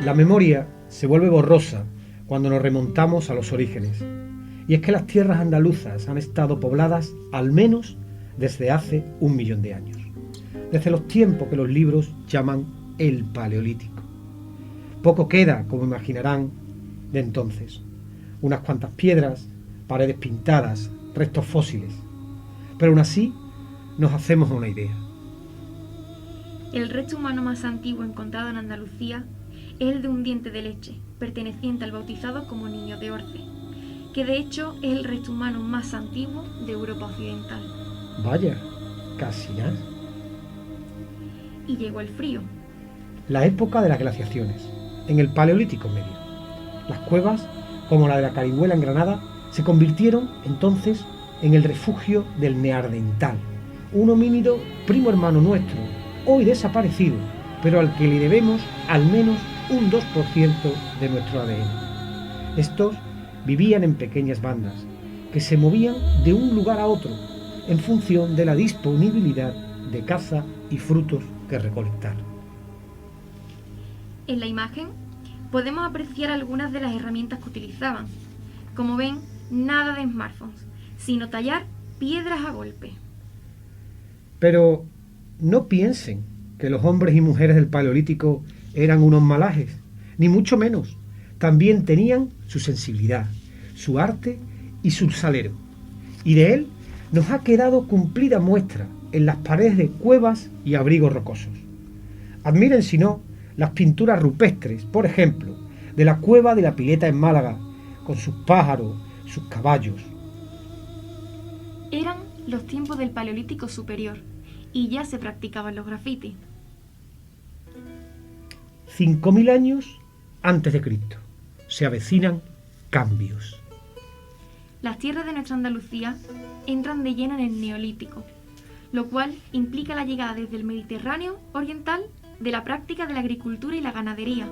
La memoria se vuelve borrosa cuando nos remontamos a los orígenes. Y es que las tierras andaluzas han estado pobladas al menos desde hace 1.000.000 de años. Desde los tiempos que los libros llaman el Paleolítico. Poco queda, como imaginarán, de entonces. Unas cuantas piedras, paredes pintadas, restos fósiles. Pero aún así nos hacemos una idea. El resto humano más antiguo encontrado en Andalucía es el de un diente de leche, perteneciente al bautizado como niño de Orce, que de hecho es el resto humano más antiguo de Europa Occidental. Vaya, casi nada. Y llegó el frío. La época de las glaciaciones, en el Paleolítico Medio. Las cuevas, como la de la Carihuela en Granada, se convirtieron entonces en el refugio del neandertal, un homínido primo hermano nuestro, hoy desaparecido, pero al que le debemos al menos un 2% de nuestro ADN. Estos vivían en pequeñas bandas, que se movían de un lugar a otro, en función de la disponibilidad de caza y frutos que recolectar. En la imagen podemos apreciar algunas de las herramientas que utilizaban. Como ven, nada de smartphones, sino tallar piedras a golpe. Pero no piensen que los hombres y mujeres del Paleolítico eran unos malajes, ni mucho menos. También tenían su sensibilidad, su arte y su salero. Y de él nos ha quedado cumplida muestra en las paredes de cuevas y abrigos rocosos. Admiren, si no, las pinturas rupestres, por ejemplo, de la cueva de la Pileta en Málaga, con sus pájaros, sus caballos. Eran los tiempos del Paleolítico Superior y ya se practicaban los grafitis. 5.000 años antes de Cristo. Se avecinan cambios. Las tierras de nuestra Andalucía entran de lleno en el Neolítico, lo cual implica la llegada desde el Mediterráneo oriental de la práctica de la agricultura y la ganadería.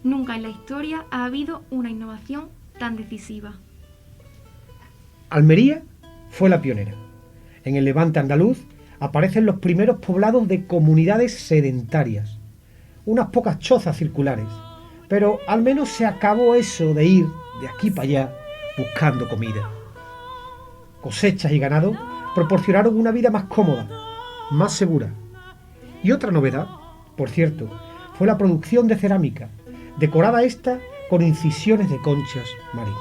Nunca en la historia ha habido una innovación tan decisiva. Almería fue la pionera. En el Levante andaluz aparecen los primeros poblados de comunidades sedentarias. Unas pocas chozas circulares, pero al menos se acabó eso de ir de aquí para allá buscando comida. Cosechas y ganado proporcionaron una vida más cómoda, más segura. Y otra novedad, por cierto, fue la producción de cerámica, decorada esta con incisiones de conchas marinas.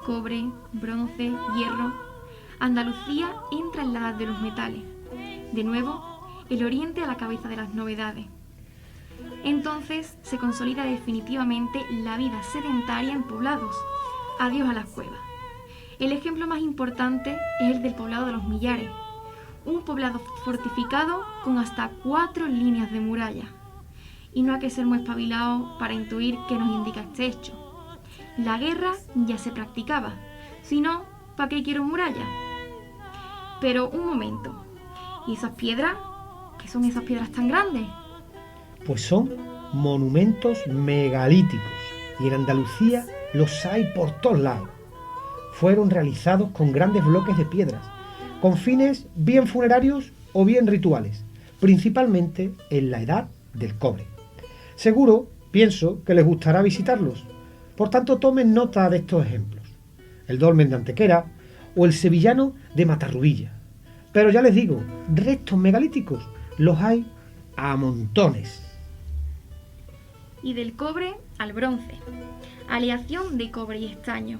Cobre, bronce, hierro. Andalucía entra en la edad de los metales. De nuevo, el oriente a la cabeza de las novedades. Entonces se consolida definitivamente la vida sedentaria en poblados. Adiós a las cuevas. El ejemplo más importante es el del poblado de los Millares, un poblado fortificado con hasta 4 líneas de muralla. Y no hay que ser muy espabilado para intuir qué nos indica este hecho. La guerra ya se practicaba, si no, ¿para qué quiero muralla? Pero un momento, ¿y esas piedras? ¿Qué son esas piedras tan grandes? Pues son monumentos megalíticos y en Andalucía los hay por todos lados. Fueron realizados con grandes bloques de piedras, con fines bien funerarios o bien rituales, principalmente en la edad del cobre. Seguro, pienso, que les gustará visitarlos. Por tanto, tomen nota de estos ejemplos. El dolmen de Antequera o el sevillano de Matarrubilla. Pero ya les digo, restos megalíticos los hay a montones. Y del cobre al bronce. Aleación de cobre y estaño.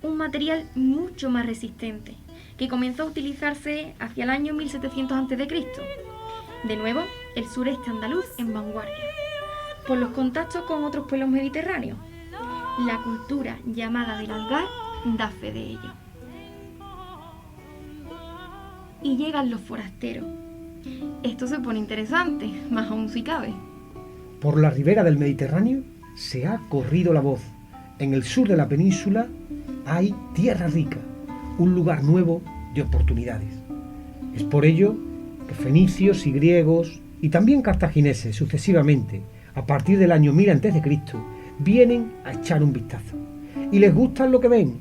Un material mucho más resistente, que comenzó a utilizarse hacia el año 1700 a.C. De nuevo, el sureste andaluz en vanguardia, por los contactos con otros pueblos mediterráneos. La cultura llamada del Algar da fe de ello. Y llegan los forasteros. Esto se pone interesante, más aún si cabe. Por la ribera del Mediterráneo se ha corrido la voz. En el sur de la península hay tierra rica, un lugar nuevo de oportunidades. Es por ello que fenicios y griegos, y también cartagineses sucesivamente, a partir del año 1000 a.C., vienen a echar un vistazo. Y les gusta lo que ven: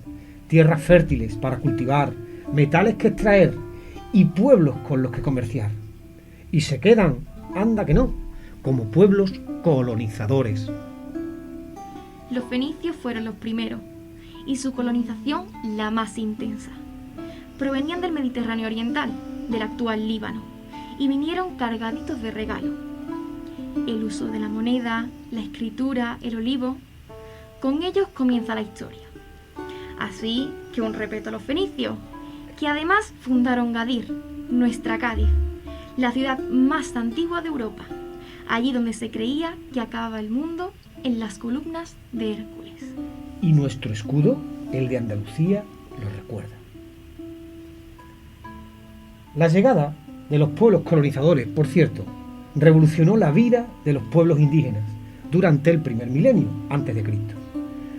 tierras fértiles para cultivar, metales que extraer y pueblos con los que comerciar. Y se quedan, anda que no, como pueblos colonizadores. Los fenicios fueron los primeros, y su colonización la más intensa. Provenían del Mediterráneo oriental, del actual Líbano, y vinieron cargaditos de regalos. El uso de la moneda, la escritura, el olivo, con ellos comienza la historia. Así que un respeto a los fenicios, que además fundaron Gadir, nuestra Cádiz, la ciudad más antigua de Europa, allí donde se creía que acababa el mundo en las columnas de Hércules. Y nuestro escudo, el de Andalucía, lo recuerda. La llegada de los pueblos colonizadores, por cierto, revolucionó la vida de los pueblos indígenas durante el primer milenio antes de Cristo.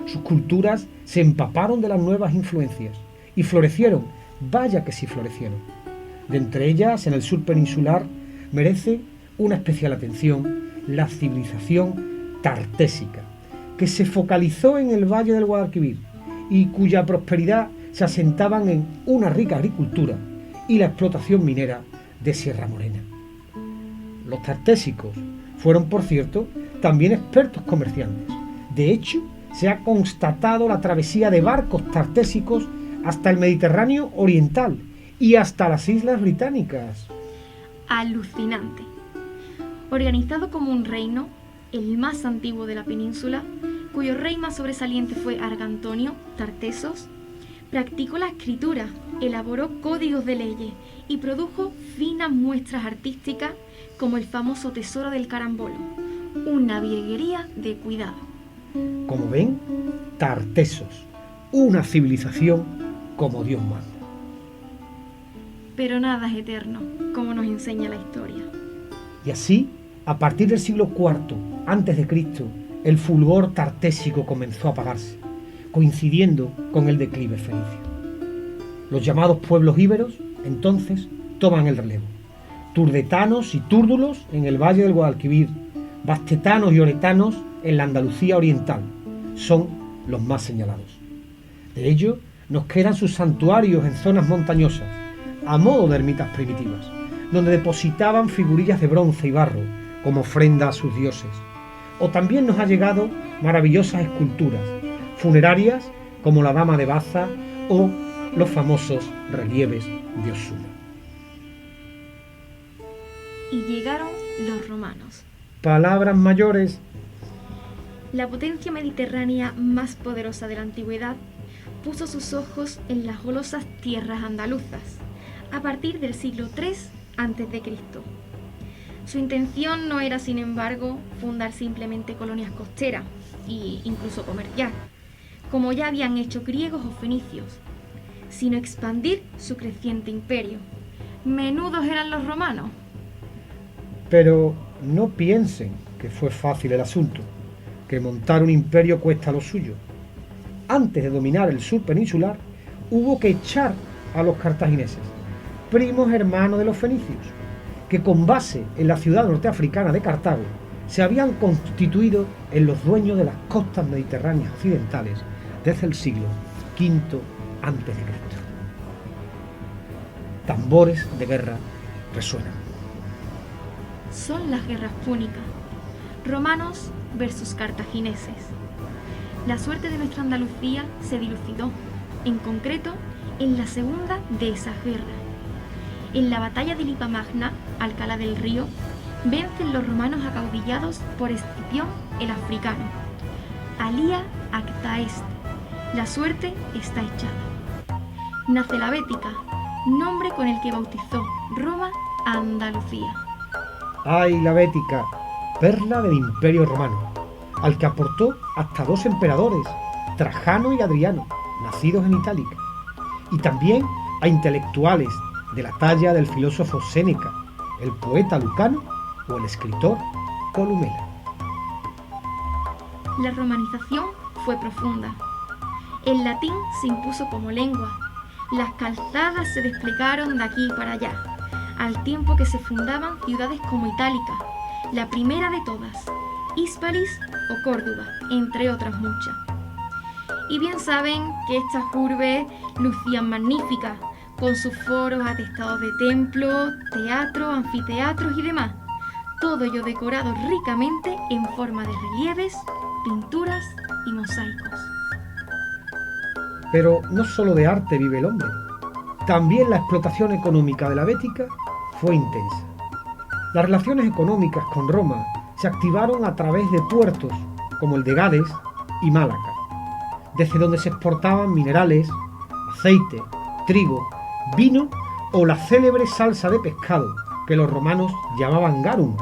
Sus culturas se empaparon de las nuevas influencias y florecieron, vaya que sí florecieron. De entre ellas, en el sur peninsular, merece una especial atención la civilización tartésica, que se focalizó en el valle del Guadalquivir y cuya prosperidad se asentaban en una rica agricultura y la explotación minera de Sierra Morena. Los tartésicos fueron, por cierto, también expertos comerciantes. De hecho, se ha constatado la travesía de barcos tartésicos hasta el Mediterráneo oriental y hasta las Islas Británicas. Alucinante. Organizado como un reino, el más antiguo de la península, cuyo rey más sobresaliente fue Argantonio Tartesos, practicó la escritura, elaboró códigos de leyes y produjo finas muestras artísticas como el famoso Tesoro del Carambolo, una virguería de cuidado. Como ven, Tartesos, una civilización como Dios manda. Pero nada es eterno, como nos enseña la historia. Y así, a partir del siglo IV a.C., el fulgor tartésico comenzó a apagarse, coincidiendo con el declive fenicio. Los llamados pueblos íberos, entonces, toman el relevo. Turdetanos y túrdulos en el valle del Guadalquivir, bastetanos y oretanos en la Andalucía oriental, son los más señalados. De ello, nos quedan sus santuarios en zonas montañosas, a modo de ermitas primitivas, donde depositaban figurillas de bronce y barro como ofrenda a sus dioses. O también nos ha llegado maravillosas esculturas funerarias como la Dama de Baza o los famosos relieves de Osuna. Y llegaron los romanos. Palabras mayores. La potencia mediterránea más poderosa de la antigüedad puso sus ojos en las golosas tierras andaluzas a partir del siglo III a.C. Su intención no era, sin embargo, fundar simplemente colonias costeras e incluso comerciar, como ya habían hecho griegos o fenicios, sino expandir su creciente imperio. Menudos eran los romanos. Pero no piensen que fue fácil el asunto, que montar un imperio cuesta lo suyo. Antes de dominar el sur peninsular, hubo que echar a los cartagineses, primos hermanos de los fenicios, que con base en la ciudad norteafricana de Cartago se habían constituido en los dueños de las costas mediterráneas occidentales desde el siglo V a.C. Tambores de guerra resuenan. Son las guerras púnicas, romanos versus cartagineses. La suerte de nuestra Andalucía se dilucidó, en concreto, en la segunda de esas guerras. En la batalla de Lipamagna, Alcalá del Río, vencen los romanos acaudillados por Escipión el africano. Alía acta est, la suerte está echada. Nace la Bética, nombre con el que bautizó Roma a Andalucía. ¡Ay, la Bética! Perla del Imperio Romano, al que aportó hasta 2 emperadores, Trajano y Adriano, nacidos en Itálica, y también a intelectuales de la talla del filósofo Séneca, el poeta Lucano o el escritor Columela. La romanización fue profunda. El latín se impuso como lengua. Las calzadas se desplegaron de aquí para allá, al tiempo que se fundaban ciudades como Itálica, la primera de todas, Hispalis o Córdoba, entre otras muchas. Y bien saben que estas urbes lucían magníficas, con sus foros atestados de templos, teatros, anfiteatros y demás, todo ello decorado ricamente en forma de relieves, pinturas y mosaicos. Pero no solo de arte vive el hombre, también la explotación económica de la Bética fue intensa. Las relaciones económicas con Roma se activaron a través de puertos como el de Gades y Málaga, desde donde se exportaban minerales, aceite, trigo, vino o la célebre salsa de pescado que los romanos llamaban garum,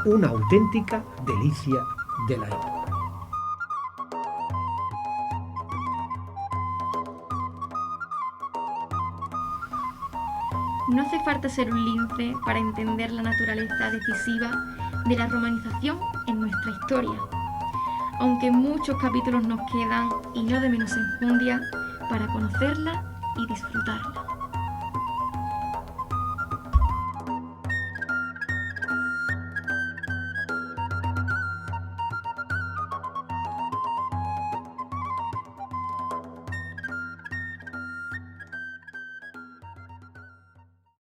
una auténtica delicia de la época. No hace falta ser un lince para entender la naturaleza decisiva de la romanización en nuestra historia, aunque muchos capítulos nos quedan y no de menos enjundia para conocerla y disfrutarla.